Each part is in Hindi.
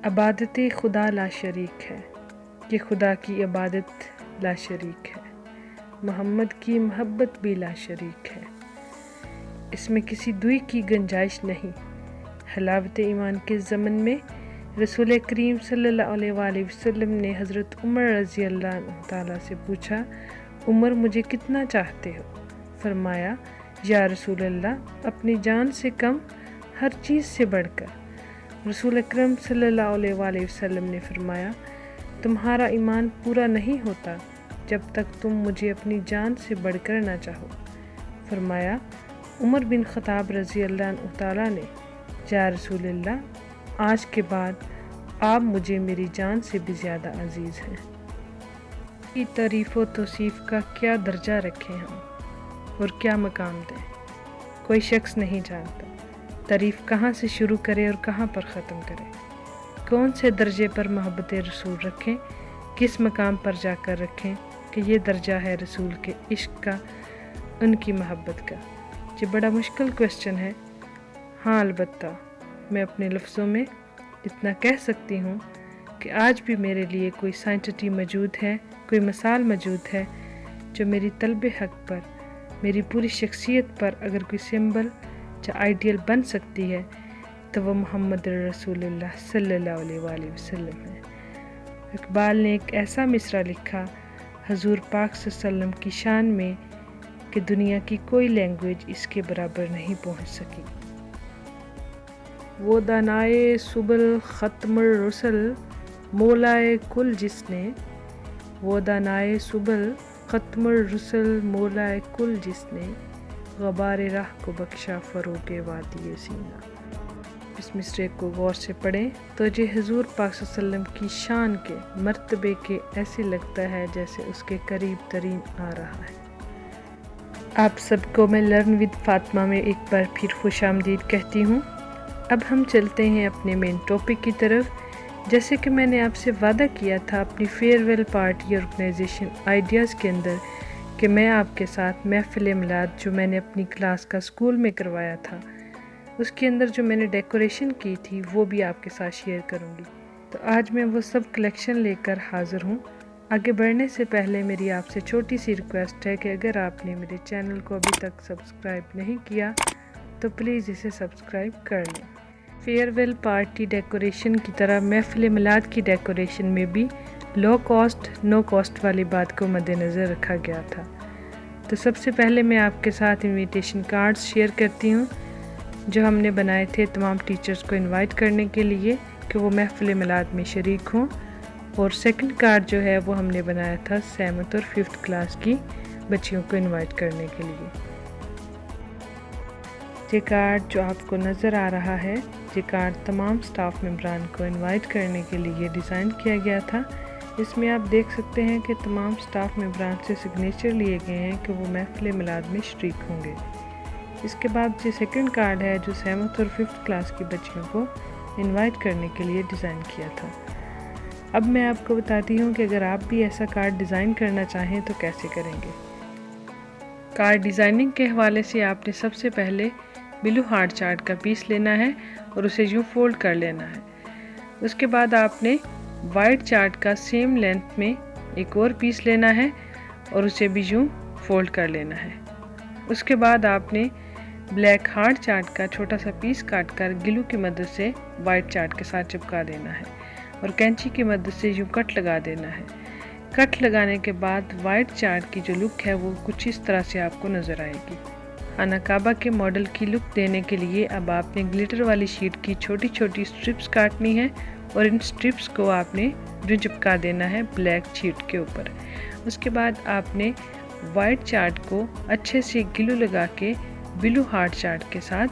इबादत खुदा ला शरीक है, कि खुदा की इबादत ला शरीक है, मोहम्मद की मोहब्बत भी ला शरीक है। इसमें किसी दुई की गुंजाइश नहीं। हलावत ईमान के ज़मन में रसूल करीम सल्लल्लाहु अलैहि वसल्लम ने हज़रत उमर रज़ी अल्लाह ताला से पूछा, उमर मुझे कितना चाहते हो? फरमाया, या रसूल अल्लाह, अपनी जान से कम, हर चीज़ से बढ़कर। रसूल अकरम सल्लल्लाहु अलैहि वसल्लम ने फरमाया, तुम्हारा ईमान पूरा नहीं होता जब तक तुम मुझे अपनी जान से बढ़कर ना चाहो। फरमाया, उमर बिन ख़त्ताब रज़ी अल्लाह ताला ने, या रसूल अल्लाह, आज के बाद आप मुझे मेरी जान से भी ज़्यादा अजीज़ हैं। की तारीफ़ व तौसीफ़ का क्या दर्जा रखें हम और क्या मकाम दें, कोई शख्स नहीं जानता। तारीफ़ कहाँ से शुरू करे और कहाँ पर ख़त्म करे, कौन से दर्जे पर मोहब्बत रसूल रखें, किस मकाम पर जाकर रखें कि ये दर्जा है रसूल के इश्क का, उनकी मोहब्बत का। ये बड़ा मुश्किल क्वेश्चन है। हाँ, अलबत्ता मैं अपने लफ्ज़ों में इतना कह सकती हूँ कि आज भी मेरे लिए कोई साइंटिटी मौजूद है, कोई मिसाल मौजूद है जो मेरी तलब हक पर, मेरी पूरी शख्सियत पर अगर कोई सिंबल या आइडियल बन सकती है तो वह मोहम्मद रसूलुल्लाह सल्लल्लाहु अलैहि वसल्लम है। इकबाल ने एक ऐसा मिसरा लिखा हजूर पाक सल्लल्लाहु अलैहि वसल्लम की शान में कि दुनिया की कोई लैंग्वेज इसके बराबर नहीं पहुंच सकी। वो दानाए सुबल ख़त्मुर रुसल मौलाए कुल जिसने, वो दानाए सुबल ख़त्मुर रुसल मौलाए कुल जिसने, ग़बारे राह को बख्शा फ़रोग़े वादी सीना। इस मिसरे को गौर से पढ़ें तो ये हजूर पाक सल्लल्लाहु अलैहि वसल्लम की शान के मर्तबे के ऐसे लगता है जैसे उसके करीब तरीन आ रहा है। आप सबको मैं लर्न विद फातिमा में एक बार फिर खुशामदीद कहती हूँ। अब हम चलते हैं अपने मेन टॉपिक की तरफ। जैसे कि मैंने आपसे वादा किया था अपनी फेयरवेल पार्टी ऑर्गेनाइजेशन आइडियाज़ के अंदर कि मैं आपके साथ महफ़िल मिलाद जो मैंने अपनी क्लास का स्कूल में करवाया था, उसके अंदर जो मैंने डेकोरेशन की थी वो भी आपके साथ शेयर करूंगी। तो आज मैं वो सब कलेक्शन लेकर हाज़िर हूँ। आगे बढ़ने से पहले मेरी आपसे छोटी सी रिक्वेस्ट है कि अगर आपने मेरे चैनल को अभी तक सब्सक्राइब नहीं किया तो प्लीज़ इसे सब्सक्राइब कर लें। फेयरवेल पार्टी डेकोरेशन की तरह महफ़िल मिलाद की डेकोरेशन में भी लो कॉस्ट नो कॉस्ट वाली बात को मद्देनज़र रखा गया था। तो सबसे पहले मैं आपके साथ इनविटेशन कार्ड्स शेयर करती हूँ जो हमने बनाए थे तमाम टीचर्स को इनवाइट करने के लिए कि वो महफ़िल मिलाद में शरीक हों। और सेकंड कार्ड जो है वो हमने बनाया था 7th और 5th क्लास की बच्चियों को इनवाइट करने के लिए। ये कार्ड जो आपको नज़र आ रहा है, ये कार्ड तमाम स्टाफ मेंबरान को इनवाइट करने के लिए डिज़ाइन किया गया था। इसमें आप देख सकते हैं कि तमाम स्टाफ मेंबरान से सिग्नेचर लिए गए हैं कि वो महफ़िल मिलाद में शरीक होंगे। इसके बाद ये सेकंड कार्ड है जो 7th और 5th क्लास की बच्चियों को इनवाइट करने के लिए डिज़ाइन किया था। अब मैं आपको बताती हूँ कि अगर आप भी ऐसा कार्ड डिज़ाइन करना चाहें तो कैसे करेंगे। कार्ड डिज़ाइनिंग के हवाले से आपने सबसे पहले ब्लू हार्ट चार्ट का पीस लेना है और उसे यूँ फोल्ड कर लेना है। उसके बाद आपने वाइट चार्ट का सेम लेंथ में एक और पीस लेना है और उसे भी यूँ फोल्ड कर लेना है। उसके बाद आपने ब्लैक हार्ट चार्ट का छोटा सा पीस काटकर ग्लू की मदद से वाइट चार्ट के साथ चिपका देना है और कैंची की मदद से यूँ कट लगा देना है। कट लगाने के बाद वाइट चार्ट की जो लुक है वो कुछ इस तरह से आपको नज़र आएगी। खाना काबा के मॉडल की लुक देने के लिए अब आपने ग्लिटर वाली शीट की छोटी छोटी स्ट्रिप्स काटनी है और इन स्ट्रिप्स को आपने यूँ चिपका देना है ब्लैक शीट के ऊपर। उसके बाद आपने वाइट चार्ट को अच्छे से ग्लू लगा के ब्लू हार्ट चार्ट के साथ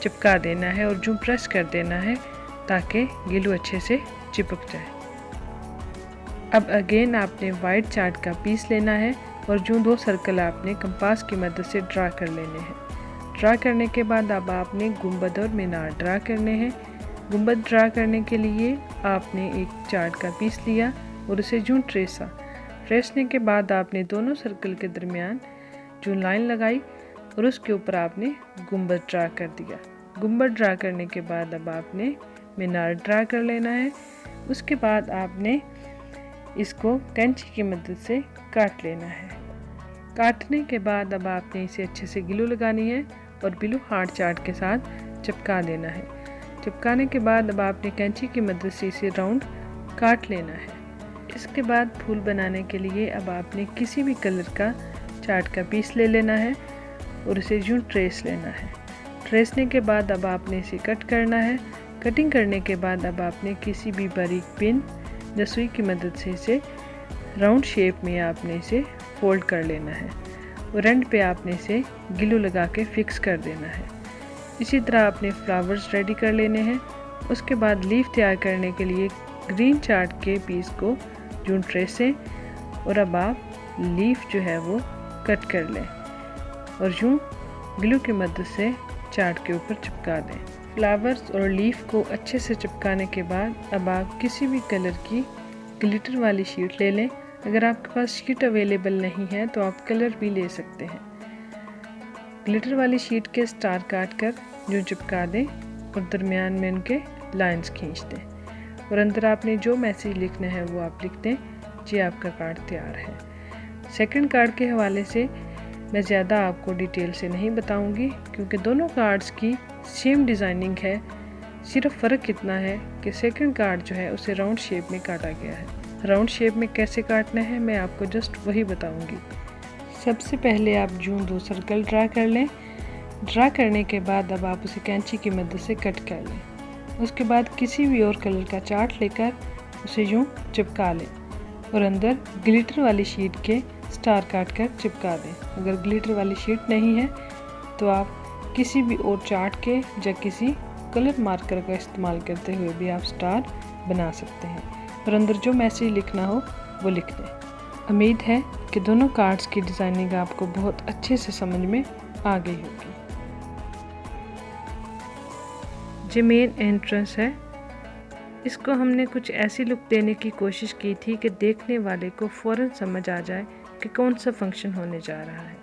चिपका देना है और यूँ प्रेस कर देना है ताकि ग्लू अच्छे से चिपक जाए। अब अगेन आपने वाइट चार्ट का पीस लेना है और यूँ 2 सर्कल आपने कंपास की मदद से ड्रा कर लेने हैं। ड्रा करने के बाद अब आपने गुंबद और मीनार ड्रा करने हैं। गुंबद ड्रा करने के लिए आपने एक चार्ट का पीस लिया और उसे यूँ ट्रेसने के बाद आपने दोनों सर्कल के दरमियान यूँ लाइन लगाई और उसके ऊपर आपने गुंबद ड्रा कर दिया। गुंबद ड्रा करने के बाद अब आपने मीनार ड्रा कर लेना है। उसके बाद आपने इसको कैंची की मदद से काट लेना है। काटने के बाद अब आपने इसे अच्छे से ग्लू लगानी है और ब्लू हार्ड चार्ट के साथ चिपका लेना है। चिपकाने के बाद अब आपने कैंची की मदद से इसे राउंड काट लेना है। इसके बाद फूल बनाने के लिए अब आपने किसी भी कलर का चार्ट का पीस ले लेना है और इसे यूं ट्रेस लेना है। ट्रेसने के बाद अब आपने इसे कट करना है। कटिंग करने के बाद अब आपने किसी भी बारीक पिन या सुई की मदद से इसे राउंड शेप में आपने इसे फोल्ड कर लेना है और एंड पे आपने इसे ग्लू लगा के फिक्स कर देना है। इसी तरह आपने फ्लावर्स रेडी कर लेने हैं। उसके बाद लीफ तैयार करने के लिए ग्रीन चार्ट के पीस को यूं ट्रेसें और अब आप लीफ जो है वो कट कर लें और यूं ग्लू की मदद से चार्ट के ऊपर चिपका दें। फ्लावर्स और लीफ को अच्छे से चिपकाने के बाद अब आप किसी भी कलर की ग्लिटर वाली शीट ले लें। अगर आपके पास शीट अवेलेबल नहीं है तो आप कलर भी ले सकते हैं। ग्लिटर वाली शीट के स्टार काट कर यूं चिपका दें और दरमियान में उनके लाइंस खींच दें और अंदर आपने जो मैसेज लिखना है वो आप लिख दें। जी आपका कार्ड तैयार है। सेकंड कार्ड के हवाले से मैं ज़्यादा आपको डिटेल से नहीं बताऊंगी क्योंकि दोनों कार्ड्स की सेम डिज़ाइनिंग है। सिर्फ फ़र्क इतना है कि सेकंड कार्ड जो है उसे राउंड शेप में काटा गया है। राउंड शेप में कैसे काटना है मैं आपको जस्ट वही बताऊंगी। सबसे पहले आप यूं 2 सर्कल ड्रा कर लें। ड्रा करने के बाद अब आप उसे कैंची की मदद से कट कर लें। उसके बाद किसी भी और कलर का चार्ट लेकर उसे यूं चिपका लें और अंदर ग्लिटर वाली शीट के स्टार काट कर चिपका दें। अगर ग्लिटर वाली शीट नहीं है तो आप किसी भी और चार्ट के या किसी कलर मार्कर का इस्तेमाल करते हुए भी आप स्टार बना सकते हैं और अंदर जो मैसेज लिखना हो वो लिख दें। उम्मीद है कि दोनों कार्ड्स की डिज़ाइनिंग आपको बहुत अच्छे से समझ में आ गई होगी। जो मेन एंट्रेंस है इसको हमने कुछ ऐसी लुक देने की कोशिश की थी कि देखने वाले को फ़ौरन समझ आ जाए कि कौन सा फंक्शन होने जा रहा है।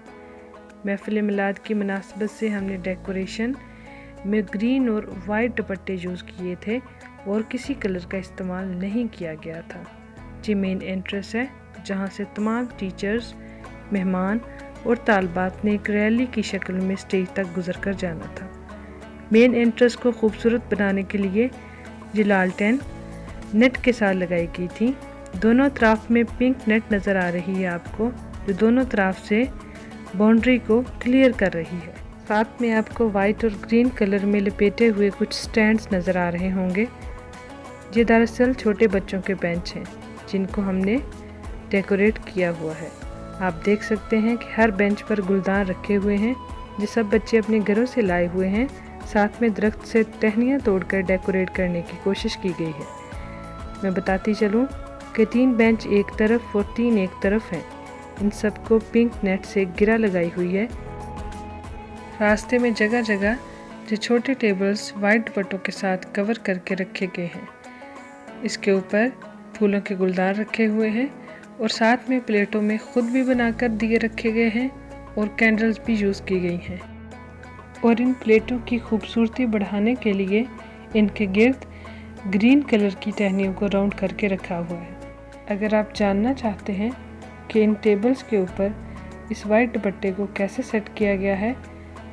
महफिल मिलाद की मुनासबत से हमने डेकोरेशन में ग्रीन और वाइट दुपट्टे यूज़ किए थे और किसी कलर का इस्तेमाल नहीं किया गया था। जी मेन एंट्रेंस है जहाँ से तमाम टीचर्स, मेहमान और तालबात ने एक रैली की शक्ल में स्टेज तक गुजर कर जाना था। मेन एंट्रेंस को खूबसूरत बनाने के लिए ये लालटेन नेट के साथ लगाई गई थी। दोनों तरफ में पिंक नेट नज़र आ रही है आपको, जो दोनों तरफ से बाउंड्री को क्लियर कर रही है। साथ में आपको वाइट और ग्रीन कलर में लपेटे हुए कुछ स्टैंड्स नज़र आ रहे होंगे। ये दरअसल छोटे बच्चों के बेंच हैं जिनको हमने डेकोरेट किया हुआ है। आप देख सकते हैं कि हर बेंच पर गुलदान रखे हुए हैं जो सब बच्चे अपने घरों से लाए हुए हैं। साथ में दरख्त से टहनियाँ तोड़कर डेकोरेट करने की कोशिश की गई है। मैं बताती चलूँ कि 3 बेंच एक तरफ और 3 एक तरफ हैं। इन सबको पिंक नेट से गिरा लगाई हुई है। रास्ते में जगह जगह जो छोटे टेबल्स वाइट दुपट्टों के साथ कवर करके रखे गए हैं। इसके ऊपर फूलों के गुलदान रखे हुए हैं और साथ में प्लेटों में खुद भी बनाकर दिए रखे गए हैं और कैंडल्स भी यूज़ की गई हैं। और इन प्लेटों की खूबसूरती बढ़ाने के लिए इनके गिर्द ग्रीन कलर की टहनियों को राउंड करके रखा हुआ है। अगर आप जानना चाहते हैं कि इन टेबल्स के ऊपर इस वाइट दुपट्टे को कैसे सेट किया गया है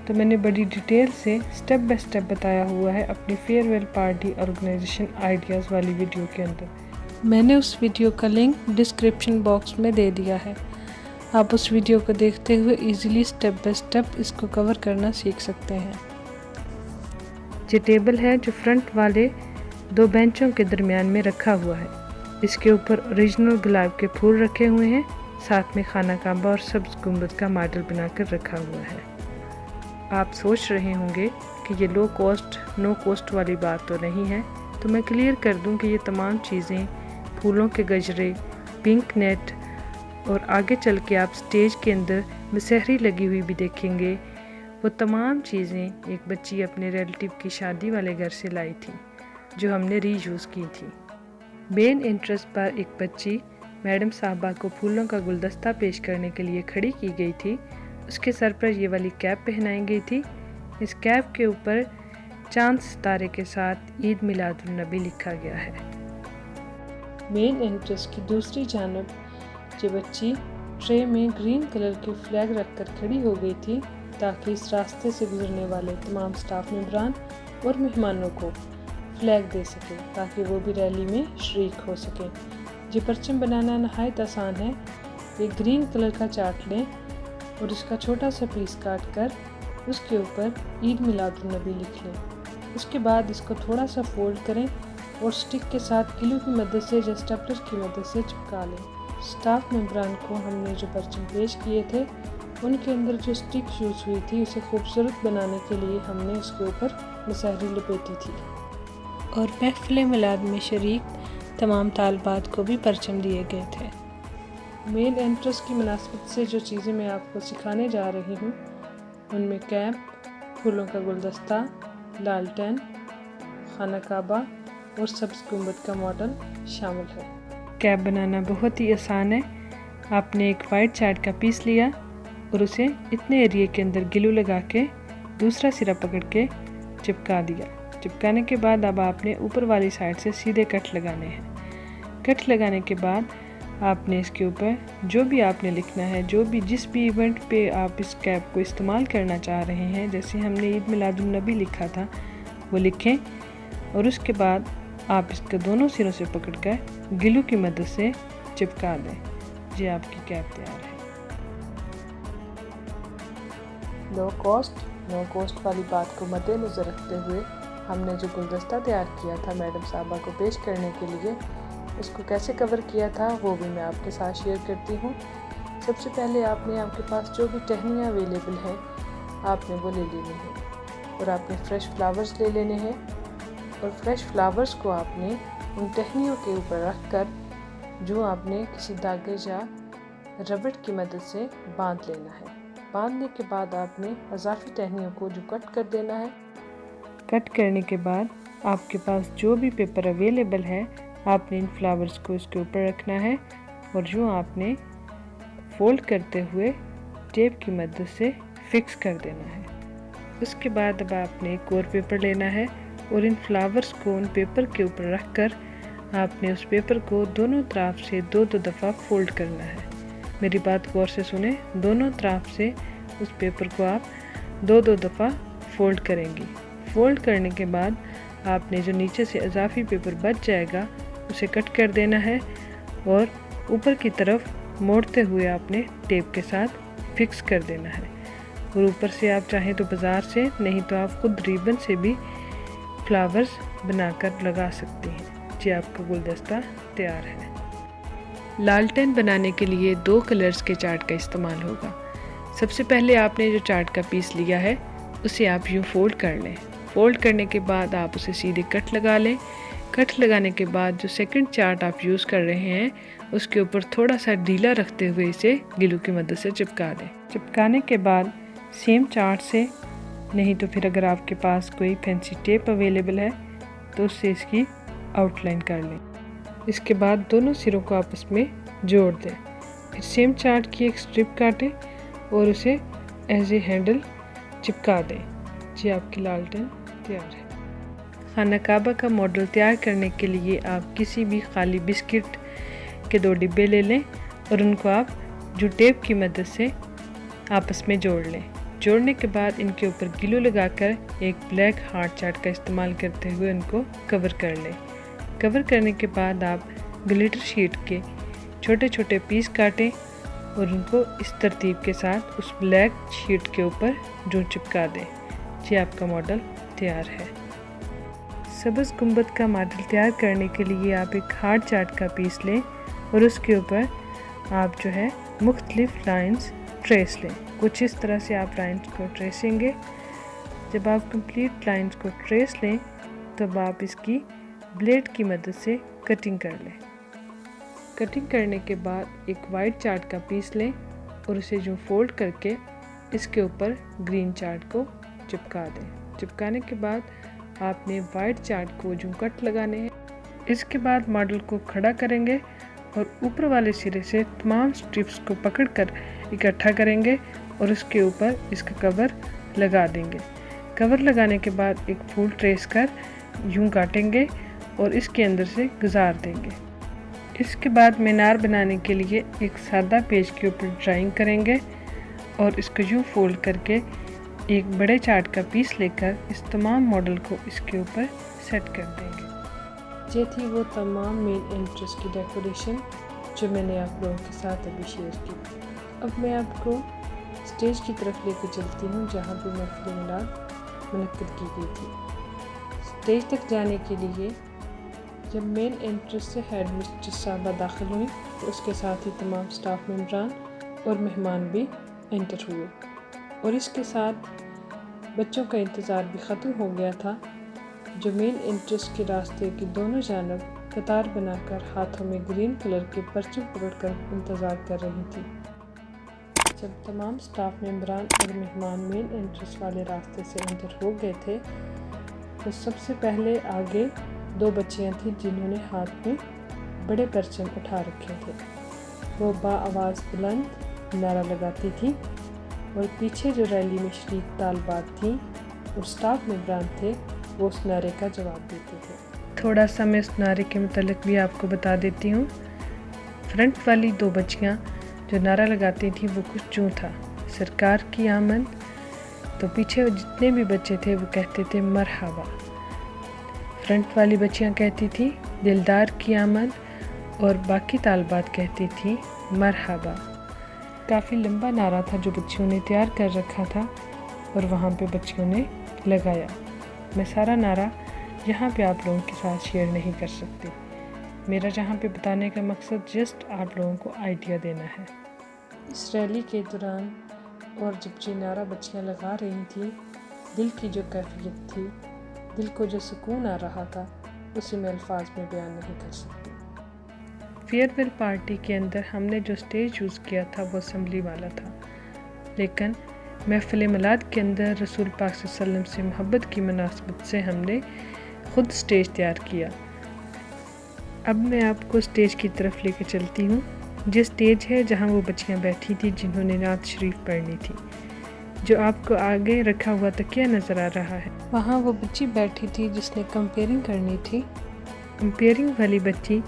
तो मैंने बड़ी डिटेल से स्टेप बाय स्टेप बताया हुआ है अपनी फेयरवेल पार्टी ऑर्गेनाइजेशन आइडियाज़ वाली वीडियो के अंदर। मैंने उस वीडियो का लिंक डिस्क्रिप्शन बॉक्स में दे दिया है। आप उस वीडियो को देखते हुए इजीली स्टेप बाय स्टेप इसको कवर करना सीख सकते हैं। ये टेबल है जो फ्रंट वाले 2 बेंचों के दरमियान में रखा हुआ है। इसके ऊपर ओरिजिनल गुलाब के फूल रखे हुए हैं। साथ में खाना काबा और सब्ज़ गुंबद का मॉडल बनाकर रखा हुआ है। आप सोच रहे होंगे कि ये लो कॉस्ट नो कॉस्ट वाली बात तो नहीं है, तो मैं क्लियर कर दूं कि ये तमाम चीज़ें, फूलों के गजरे, पिंक नेट और आगे चल के आप स्टेज के अंदर मसहरी लगी हुई भी देखेंगे, वो तमाम चीज़ें एक बच्ची अपने रिलेटिव की शादी वाले घर से लाई थी जो हमने रीयूज़ की थी। मेन एंट्रेंस पर एक बच्ची मैडम साहबा को फूलों का गुलदस्ता पेश करने के लिए खड़ी की गई थी। उसके सर पर ये वाली कैप पहनाई गई थी। इस कैप के ऊपर चांद सितारे के साथ ईद मिलादुन नबी लिखा गया है। मेन एंट्रेंस की दूसरी जानब ये बच्ची ट्रे में ग्रीन कलर के फ्लैग रखकर खड़ी हो गई थी ताकि इस रास्ते से गुजरने वाले तमाम स्टाफ मेंबरान और मेहमानों को फ्लैग दे सके ताकि वो भी रैली में शरीक हो सकें। ये परचम बनाना नहायत आसान है। एक ग्रीन कलर का चार्ट लें और इसका छोटा सा पीस काट कर उसके ऊपर ईद मिलादुन नबी लिख लें। उसके बाद इसको थोड़ा सा फोल्ड करें और स्टिक के साथ ग्लू की मदद से या स्टेपलर की मदद से चिपका लें। स्टाफ मेंबरान को हमने जो परचम पेश किए थे उनके अंदर जो स्टिक यूज़ हुई थी उसे खूबसूरत बनाने के लिए हमने उसके ऊपर मसहरी लपेटी थी और महफिल मिलाद में शरीक तमाम तालबात को भी परचम दिए गए थे। मेन एंट्रेंस की मुनासिबत से जो चीज़ें मैं आपको सिखाने जा रही हूँ उनमें कैप, फूलों का गुलदस्ता, लालटेन, खाना काबा और सब्ज़ गुंबद का मॉडल शामिल है। कैप बनाना बहुत ही आसान है। आपने एक वाइट चार्ट का पीस लिया और उसे इतने एरिए के अंदर ग्लू लगा के दूसरा सिरा पकड़ के चिपका दिया। चिपकाने के बाद अब आपने ऊपर वाली साइड से सीधे कट लगाने हैं। कट लगाने के बाद आपने इसके ऊपर जो भी आपने लिखना है, जो भी जिस भी इवेंट पे आप इस कैप को इस्तेमाल करना चाह रहे हैं, जैसे हमने ईद मिलादुन नबी लिखा था वो लिखें और उसके बाद आप इसके दोनों सिरों से पकड़कर ग्लू की मदद से चिपका दें। ये आपकी कैप तैयार है। नो कॉस्ट वाली बात को मद्देनज़र रखते हुए हमने जो गुलदस्ता तैयार किया था मैडम साहबा को पेश करने के लिए, उसको कैसे कवर किया था वो भी मैं आपके साथ शेयर करती हूँ। सबसे पहले आपने आपके पास जो भी टहनियाँ अवेलेबल हैं आपने वो ले लेनी है और आपने फ्रेश फ्लावर्स ले लेने हैं और फ्रेश फ्लावर्स को आपने उन टहनियों के ऊपर रख कर जो आपने किसी धागे या रबड़ की मदद से बांध लेना है। बांधने के बाद आपने अजाफी टहनियों को जो कट कर देना है। कट करने के बाद आपके पास जो भी पेपर अवेलेबल है आपने इन फ्लावर्स को इसके ऊपर रखना है और जो आपने फोल्ड करते हुए टेप की मदद से फिक्स कर देना है। उसके बाद अब आपने एक और पेपर लेना है और इन फ्लावर्स को उन पेपर के ऊपर रख कर आपने उस पेपर को दोनों तरफ से दो दफ़ा फोल्ड करना है। मेरी बात गौर से सुने, दोनों तरफ से उस पेपर को आप दो दफ़ा फोल्ड करेंगी। फोल्ड करने के बाद आपने जो नीचे से इजाफी पेपर बच जाएगा उसे कट कर देना है और ऊपर की तरफ मोड़ते हुए आपने टेप के साथ फिक्स कर देना है। और ऊपर से आप चाहें तो बाज़ार से, नहीं तो आप खुद रिबन से भी फ्लावर्स बनाकर लगा सकती हैं। जी आपका गुलदस्ता तैयार है। लालटेन बनाने के लिए 2 कलर्स के चार्ट का इस्तेमाल होगा। सबसे पहले आपने जो चार्ट का पीस लिया है उसे आप यूँ फोल्ड कर लें। फोल्ड करने के बाद आप उसे सीधे कट लगा लें। कट लगाने के बाद जो सेकंड चार्ट आप यूज़ कर रहे हैं उसके ऊपर थोड़ा सा ढीला रखते हुए इसे ग्लू की मदद से चिपका दें। चिपकाने के बाद सेम चार्ट से, नहीं तो फिर अगर आपके पास कोई फैंसी टेप अवेलेबल है तो उससे इसकी आउटलाइन कर लें। इसके बाद दोनों सिरों को आपस में जोड़ दें। फिर सेम चार्ट की एक स्ट्रिप काटें और उसे एज ए हैंडल चिपका दें। जी आपकी लालटेन तैयार है। खाना काबा का मॉडल तैयार करने के लिए आप किसी भी खाली बिस्किट के 2 डिब्बे ले लें और उनको आप जो टेप की मदद से आपस में जोड़ लें। जोड़ने के बाद इनके ऊपर ग्लू लगाकर एक ब्लैक हार्ट चार्ट का इस्तेमाल करते हुए उनको कवर कर लें। कवर करने के बाद आप ग्लिटर शीट के छोटे छोटे पीस काटें और उनको इस तरतीब के साथ उस ब्लैक शीट के ऊपर जो चिपका दें। जी आपका मॉडल तैयार है। सब्ज़ गुंबद का मॉडल तैयार करने के लिए आप एक हार्ड चार्ट का पीस लें और उसके ऊपर आप जो है मुख्तलिफ लाइंस ट्रेस लें। कुछ इस तरह से आप लाइंस को ट्रेसेंगे। जब आप कंप्लीट लाइंस को ट्रेस लें तब आप इसकी ब्लेड की मदद से कटिंग कर लें। कटिंग करने के बाद एक वाइट चार्ट का पीस लें और उसे जो फोल्ड करके इसके ऊपर ग्रीन चार्ट को चिपका दें। चिपकाने के बाद आपने वाइट चार्ट को जो कट लगाने हैं। इसके बाद मॉडल को खड़ा करेंगे और ऊपर वाले सिरे से तमाम स्ट्रिप्स को पकड़कर इकट्ठा करेंगे और उसके ऊपर इसका कवर लगा देंगे। कवर लगाने के बाद एक फूल ट्रेस कर यूं काटेंगे और इसके अंदर से गुजार देंगे। इसके बाद मीनार बनाने के लिए एक सादा पेज के ऊपर ड्राइंग करेंगे और इसको यूं फोल्ड करके एक बड़े चार्ट का पीस लेकर इस तमाम मॉडल को इसके ऊपर सेट कर देंगे। ये थी वो तमाम मेन एंट्रेंस की डेकोरेशन जो मैंने आप लोगों के साथ अभी शेयर की। अब मैं आपको स्टेज की तरफ लेकर चलती हूँ जहाँ पे महफिल मिलाद मुनक्किद की गई थी। स्टेज तक जाने के लिए जब मेन एंट्रेंस से हेड मिस्ट्रेस साहबा दाखिल हुई तो उसके साथ ही तमाम स्टाफ मेम्बरान और मेहमान भी एंटर हुए और इसके साथ बच्चों का इंतज़ार भी ख़त्म हो गया था जो मेन एंट्रेंस के रास्ते की दोनों जानब कतार बनाकर हाथों में ग्रीन कलर के परचम पकड़कर इंतज़ार कर रही थी। जब तमाम स्टाफ मेम्बरान और मेहमान मेन एंट्रेंस वाले रास्ते से एंटर हो गए थे तो सबसे पहले आगे 2 बच्चियां थीं जिन्होंने हाथ में बड़े परचम उठा रखे थे। वो बाआवाज़ बुलंद नारा लगाती थी और पीछे जो रैली में शरीक तालबात थीं और स्टाफ मेम्बरान थे वो उस नारे का जवाब देते थे। थोड़ा सा मैं उस नारे के मुतालिक भी आपको बता देती हूँ। फ्रंट वाली 2 बच्चियाँ जो नारा लगाती थी वो कुछ यूँ था, सरकार की आमद। तो पीछे जितने भी बच्चे थे वो कहते थे मरहबा। फ्रंट वाली बच्चियाँ कहती थी दिलदार की आमद और बाकी तालबात कहती थी मरहबा। काफ़ी लंबा नारा था जो बच्चियों ने तैयार कर रखा था और वहाँ पे बच्चियों ने लगाया। मैं सारा नारा यहाँ पे आप लोगों के साथ शेयर नहीं कर सकती। मेरा जहाँ पे बताने का मकसद जस्ट आप लोगों को आइडिया देना है। इस रैली के दौरान और जब ये नारा बच्चियाँ लगा रही थी, दिल की जो कैफियत थी, दिल को जो सुकून आ रहा था, उसे मैं अल्फाज में बयान नहीं कर सकती। फेयरवेल पार्टी के अंदर हमने जो स्टेज यूज़ किया था वो असम्बली वाला था, लेकिन महफिल मिलाद के अंदर रसूल पाक सल्लल्लाहु अलैहि वसल्लम से मोहब्बत की मुनासबत से हमने ख़ुद स्टेज तैयार किया। अब मैं आपको स्टेज की तरफ लेकर चलती हूँ। जो स्टेज है जहाँ वो बच्चियाँ बैठी थी जिन्होंने नात शरीफ पढ़नी थी, जो आपको आगे रखा हुआ तकिया नज़र आ रहा है, वहाँ वो बच्ची बैठी थी जिसने कंपेयरिंग करनी थी। कंपेयरिंग वाली बच्ची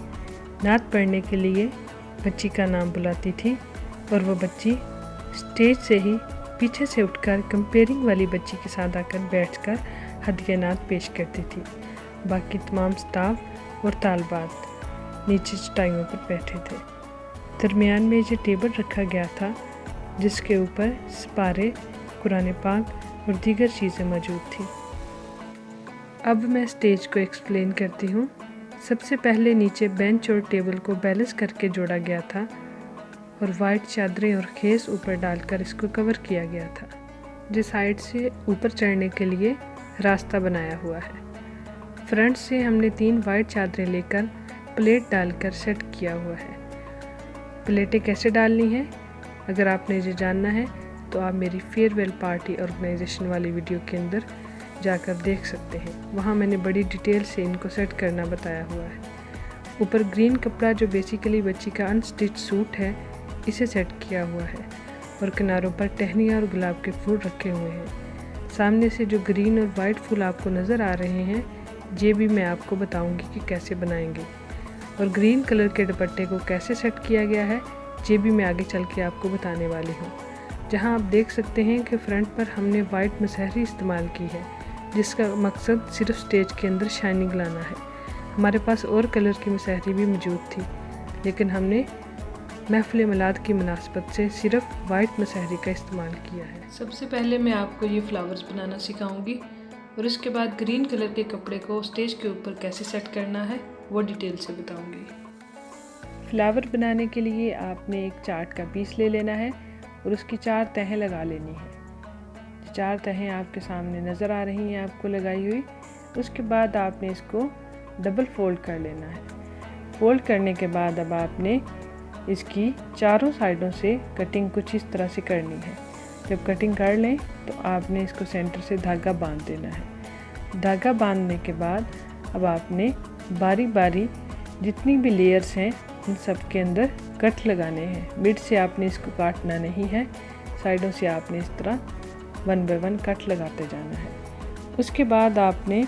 नात पढ़ने के लिए बच्ची का नाम बुलाती थी और वो बच्ची स्टेज से ही पीछे से उठकर कंपेयरिंग वाली बच्ची के साथ आकर बैठकर हदिया नात पेश करती थी। बाकी तमाम स्टाफ और तालबात नीचे चटाइयों पर बैठे थे। दरमियान में ये टेबल रखा गया था जिसके ऊपर सिपारे, कुरान पाक और दीगर चीज़ें मौजूद थी। अब मैं स्टेज को एक्सप्लेन करती हूँ। सबसे पहले नीचे बेंच और टेबल को बैलेंस करके जोड़ा गया था और वाइट चादरें और खेस ऊपर डालकर इसको कवर किया गया था। जिस साइड से ऊपर चढ़ने के लिए रास्ता बनाया हुआ है। फ्रंट से हमने 3 वाइट चादरें लेकर प्लेट डालकर सेट किया हुआ है। प्लेटें कैसे डालनी है अगर आपने ये जानना है तो आप मेरी फेयरवेल पार्टी ऑर्गेनाइजेशन वाली वीडियो के अंदर जाकर देख सकते हैं। वहाँ मैंने बड़ी डिटेल से इनको सेट करना बताया हुआ है। ऊपर ग्रीन कपड़ा जो बेसिकली बच्ची का अनस्टिच सूट है, इसे सेट किया हुआ है और किनारों पर टहनियाँ और गुलाब के फूल रखे हुए हैं। सामने से जो ग्रीन और वाइट फूल आपको नज़र आ रहे हैं, ये भी मैं आपको बताऊंगी कि कैसे बनाएंगे। और ग्रीन कलर के दुपट्टे को कैसे सेट किया गया है, ये भी मैं आगे चल के आपको बताने वाली हूँ। जहाँ आप देख सकते हैं कि फ्रंट पर हमने वाइट मसहरी इस्तेमाल की है, जिसका मकसद सिर्फ स्टेज के अंदर शाइनिंग लाना है। हमारे पास और कलर की मसहरी भी मौजूद थी, लेकिन हमने महफिल मिलाद की मुनासबत से सिर्फ वाइट मसहरी का इस्तेमाल किया है। सबसे पहले मैं आपको ये फ्लावर्स बनाना सिखाऊंगी और इसके बाद ग्रीन कलर के कपड़े को स्टेज के ऊपर कैसे सेट करना है वो डिटेल से बताऊंगी। फ्लावर बनाने के लिए आपने एक चार्ट का पीस ले लेना है और उसकी 4 तहें लगा लेनी है। 4 तहें आपके सामने नज़र आ रही हैं आपको लगाई हुई। उसके बाद आपने इसको डबल फोल्ड कर लेना है। फोल्ड करने के बाद अब आपने इसकी चारों साइडों से कटिंग कुछ इस तरह से करनी है। जब कटिंग कर लें तो आपने इसको सेंटर से धागा बांध देना है। धागा बांधने के बाद अब आपने बारी बारी जितनी भी लेयर्स हैं उन सब के अंदर कट लगाने हैं। मिड से आपने इसको काटना नहीं है, साइडों से आपने इस तरह 1 बाय 1 कट लगाते जाना है। उसके बाद आपने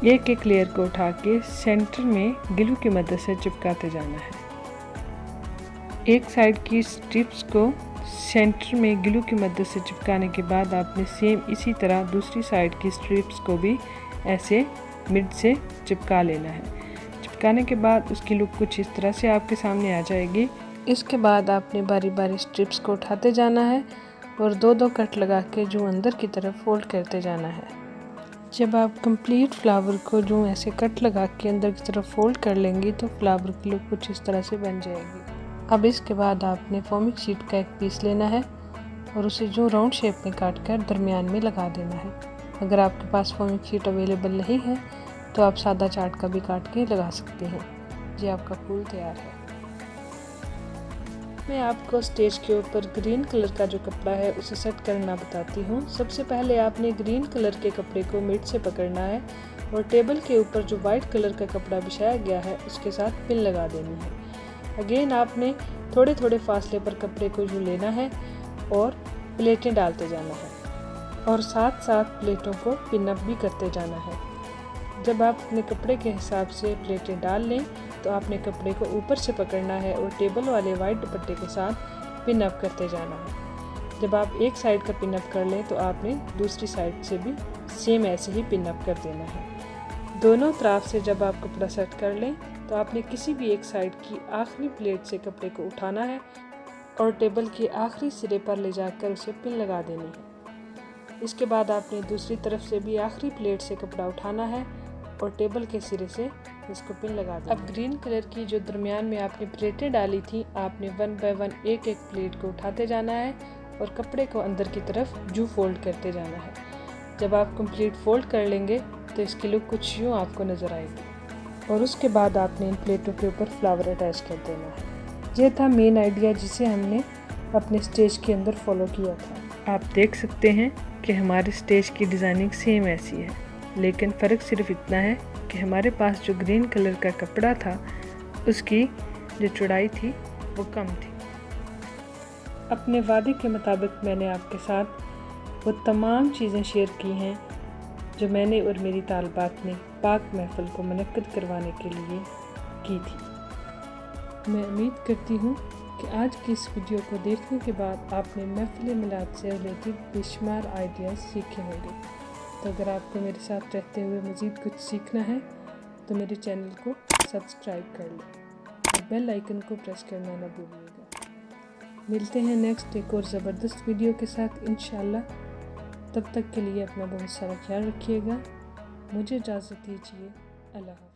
एक एक लेयर को उठा के सेंटर में ग्लू की मदद से चिपकाते जाना है। एक साइड की स्ट्रिप्स को सेंटर में ग्लू की मदद से चिपकाने के बाद आपने सेम इसी तरह दूसरी साइड की स्ट्रिप्स को भी ऐसे मिड से चिपका लेना है। चिपकाने के बाद उसकी लुक कुछ इस तरह से आपके सामने आ जाएगी। इसके बाद आपने बारी बारी स्ट्रिप्स को उठाते जाना है और दो दो कट लगा के जो अंदर की तरफ फोल्ड करते जाना है। जब आप कंप्लीट फ्लावर को जो ऐसे कट लगा के अंदर की तरफ फोल्ड कर लेंगी तो फ्लावर की लुक कुछ इस तरह से बन जाएगी। अब इसके बाद आपने फोमिक शीट का एक पीस लेना है और उसे जो राउंड शेप में काट कर दरमियान में लगा देना है। अगर आपके पास फोमिक शीट अवेलेबल नहीं है तो आप सादा चार्ट का भी काट के लगा सकते हैं। जी आपका फूल तैयार है। मैं आपको स्टेज के ऊपर ग्रीन कलर का जो कपड़ा है उसे सेट करना बताती हूँ। सबसे पहले आपने ग्रीन कलर के कपड़े को मिड से पकड़ना है और टेबल के ऊपर जो वाइट कलर का कपड़ा बिछाया गया है उसके साथ पिन लगा देनी है। अगेन आपने थोड़े थोड़े फासले पर कपड़े को यूँ लेना है और प्लेटें डालते जाना है और साथ साथ प्लेटों को पिन अप भी करते जाना है। जब आप अपने कपड़े के हिसाब से प्लेटें डाल लें तो आपने कपड़े को ऊपर से पकड़ना है और टेबल वाले वाइट दुपट्टे के साथ पिन अप करते जाना है। जब आप एक साइड का पिन अप कर लें तो आपने दूसरी साइड से भी सेम ऐसे ही पिन अप कर देना है। दोनों तरफ से जब आप कपड़ा सेट कर लें तो आपने किसी भी एक साइड की आखिरी प्लेट से कपड़े को उठाना है और टेबल के आखिरी सिरे पर ले जाकर उसे पिन लगा देनी है। इसके बाद आपने दूसरी तरफ से भी आखिरी प्लेट से कपड़ा उठाना है और टेबल के सिरे से इसको पिन लगा देना। अब ग्रीन कलर की जो दरमियान में आपने प्लेटें डाली थी आपने 1 बाय 1 एक एक प्लेट को उठाते जाना है और कपड़े को अंदर की तरफ जू फोल्ड करते जाना है। जब आप कंप्लीट फोल्ड कर लेंगे तो इसकी लुक कुछ यूँ आपको नज़र आएगी और उसके बाद आपने इन प्लेटों के ऊपर फ्लावर अटैच कर देना है। ये था मेन आइडिया जिसे हमने अपने स्टेज के अंदर फॉलो किया था। आप देख सकते हैं कि हमारे स्टेज की डिज़ाइनिंग सेम ऐसी है, लेकिन फ़र्क सिर्फ इतना है कि हमारे पास जो ग्रीन कलर का कपड़ा था उसकी जो चौड़ाई थी वो कम थी। अपने वादे के मुताबिक मैंने आपके साथ वो तमाम चीज़ें शेयर की हैं जो मैंने और मेरी तालिबात ने पाक महफिल को मुनक्किद करवाने के लिए की थी। मैं उम्मीद करती हूँ कि आज की इस वीडियो को देखने के बाद आपने महफिल मिलाद से रिलेटेड बेशुमार आइडियाज़ सीखे होंगे। तो अगर आपको मेरे साथ रहते हुए मज़ीद कुछ सीखना है तो मेरे चैनल को सब्सक्राइब कर लें और बेल आइकन को प्रेस करना न भूलिएगा। मिलते हैं नेक्स्ट एक और ज़बरदस्त वीडियो के साथ इंशाअल्लाह। तब तक के लिए अपना बहुत सारा ख्याल रखिएगा। मुझे इजाज़त दीजिए। अल्लाह हाफ़िज़।